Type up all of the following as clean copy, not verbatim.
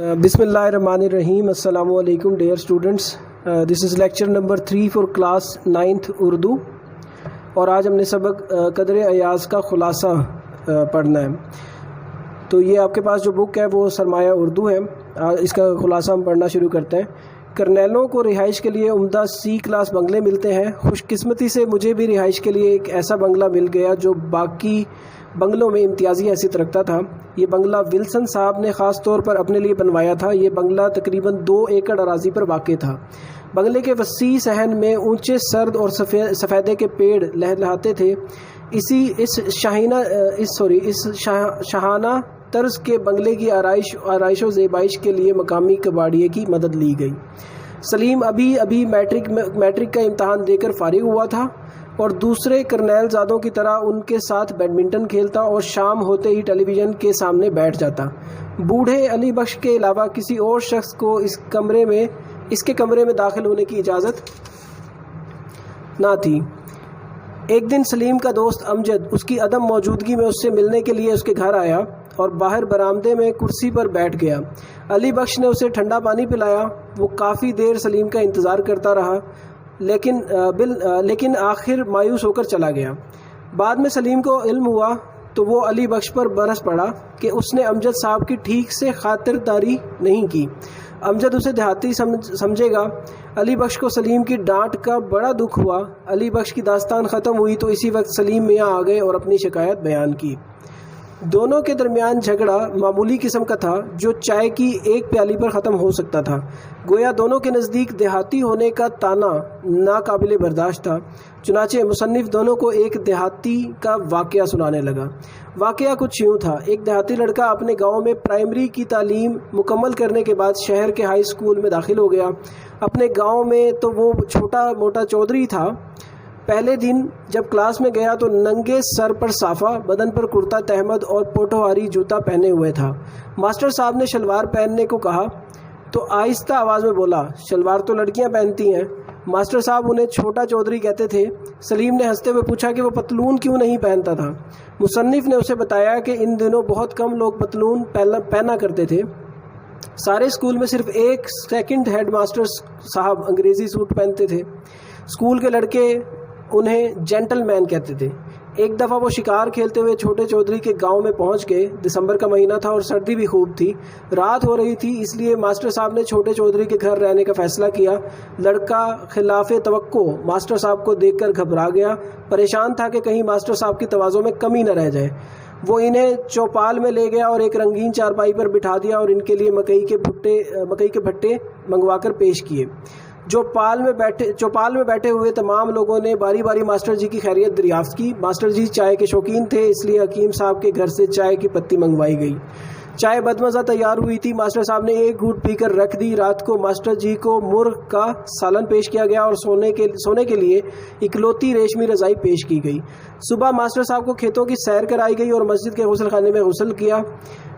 Bismillahirrahmanirrahim. Assalamu alaikum dear students. This is lecture number 3 for class 9th Urdu और आज हमने सबक कदर अयाज का ख़ुलासा पढ़ना है। तो ये आपके पास जो बुक है वो सरमाया उर्दू है। इसका ख़ुलासा हम पढ़ना शुरू करते हैं। करनेलों को रिहाइश के लिए उम्दा सी क्लास बंगले मिलते हैं। खुशकिस्मती से मुझे भी रिहाइश के लिए एक ऐसा बंगला मिल गया जो बाकी बंगलों में इम्तियाज़ी हैसियत रखता था। ये बंगला विल्सन साहब ने ख़ास तौर पर अपने लिए बनवाया था। ये बंगला तकरीबन 2 एकड़ अराज़ी पर वाक़ था। बंगले के वसी सहन में ऊंचे सर्द और सफ़ेदे के पेड़ लहलहाते थे। इस शाहाना तर्ज के बंगले की आराइश व ज़ेबाइश के लिए मकामी कबाड़िए की मदद ली गई। सलीम अभी मैट्रिक का इम्तहान देकर फारिग हुआ था और दूसरे करनैल ज़ादों की तरह उनके साथ बैडमिंटन खेलता और शाम होते ही टेलीविज़न के सामने बैठ जाता। बूढ़े अली बख्श के अलावा किसी और शख्स को इसके कमरे में दाखिल होने की इजाज़त ना थी। एक दिन सलीम का दोस्त अमजद उसकी अदम मौजूदगी में उससे मिलने के लिए उसके घर आया और बाहर बरामदे में कुर्सी पर बैठ गया। अली बख्श ने उसे ठंडा पानी पिलाया। वो काफ़ी देर सलीम का इंतज़ार करता रहा लेकिन आखिर मायूस होकर चला गया। बाद में सलीम को इल्म हुआ तो वो अली बख्श पर बरस पड़ा कि उसने अमजद साहब की ठीक से खातिरदारी नहीं की। अमजद उसे देहाती समझेगा। अली बख्श को सलीम की डांट का बड़ा दुख हुआ। अली बख्श की दास्तान ख़त्म हुई तो इसी वक्त सलीम मियाँ आ गए और अपनी शिकायत बयान की। दोनों के दरमियान झगड़ा मामूली किस्म का था जो चाय की एक प्याली पर ख़त्म हो सकता था। गोया दोनों के नज़दीक देहाती होने का ताना नाकाबिले बर्दाश्त था। चुनाचे मुसन्निफ़ दोनों को एक देहाती का वाक़या सुनाने लगा। वाक़या कुछ यूँ था। एक देहाती लड़का अपने गांव में प्राइमरी की तालीम मुकम्मल करने के बाद शहर के हाई स्कूल में दाखिल हो गया। अपने गाँव में तो वो छोटा मोटा चौधरी था। पहले दिन जब क्लास में गया तो नंगे सर पर साफ़ा, बदन पर कुर्ता तहमद और पोटोहारी जूता पहने हुए था। मास्टर साहब ने शलवार पहनने को कहा तो आहिस्ता आवाज़ में बोला, शलवार तो लड़कियां पहनती हैं। मास्टर साहब उन्हें छोटा चौधरी कहते थे। सलीम ने हंसते हुए पूछा कि वो पतलून क्यों नहीं पहनता था। मुसन्निफ़ ने उसे बताया कि इन दिनों बहुत कम लोग पतलून पहना करते थे। सारे स्कूल में सिर्फ एक सेकंड हेड मास्टर साहब अंग्रेज़ी सूट पहनते थे। स्कूल के लड़के उन्हें जेंटलमैन कहते थे। एक दफ़ा वो शिकार खेलते हुए छोटे चौधरी के गांव में पहुंच गए। दिसंबर का महीना था और सर्दी भी खूब थी। रात हो रही थी, इसलिए मास्टर साहब ने छोटे चौधरी के घर रहने का फ़ैसला किया। लड़का खिलाफ़े तवक्को मास्टर साहब को देखकर घबरा गया। परेशान था कि कहीं मास्टर साहब की तवाज़ो में कमी न रह जाए। वो इन्हें चौपाल में ले गया और एक रंगीन चारपाई पर बिठा दिया और इनके लिए मकई के भट्टे मंगवाकर पेश किए। चौपाल में बैठे हुए तमाम लोगों ने बारी बारी मास्टर जी की खैरियत दरियाफ्त की। मास्टर जी चाय के शौकीन थे, इसलिए हकीम साहब के घर से चाय की पत्ती मंगवाई गई। चाय बदमज़ा तैयार हुई थी। मास्टर साहब ने एक घूंट पीकर रख दी। रात को मास्टर जी को मुर्ग का सालन पेश किया गया और सोने के लिए इकलौती रेशमी रज़ाई पेश की गई। सुबह मास्टर साहब को खेतों की सैर कराई गई और मस्जिद के गुस्ल खाने में गुस्ल किया।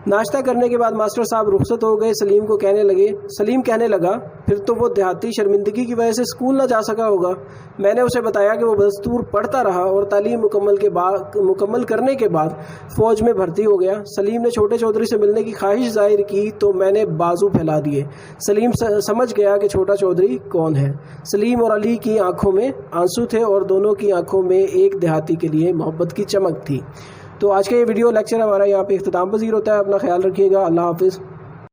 नाश्ता करने के बाद मास्टर साहब रुखसत हो गए। सलीम कहने लगा, फिर तो वो देहाती शर्मिंदगी की वजह से स्कूल ना जा सका होगा। मैंने उसे बताया कि वो बदस्तूर पढ़ता रहा और तालीम मुकम्मल करने के बाद फ़ौज में भर्ती हो गया। सलीम ने छोटे चौधरी से मिलने की ख्वाहिश जाहिर की तो मैंने बाजू फैला दिए। सलीम समझ गया कि छोटा चौधरी कौन है। सलीम और अली की आंखों में आंसू थे और दोनों की आंखों में एक देहाती के लिए मोहब्बत की चमक थी। तो आज का ये वीडियो लेक्चर हमारा यहाँ पे इख्तिताम पज़ीर होता है। अपना ख्याल रखिएगा। अल्लाह हाफ़िज़।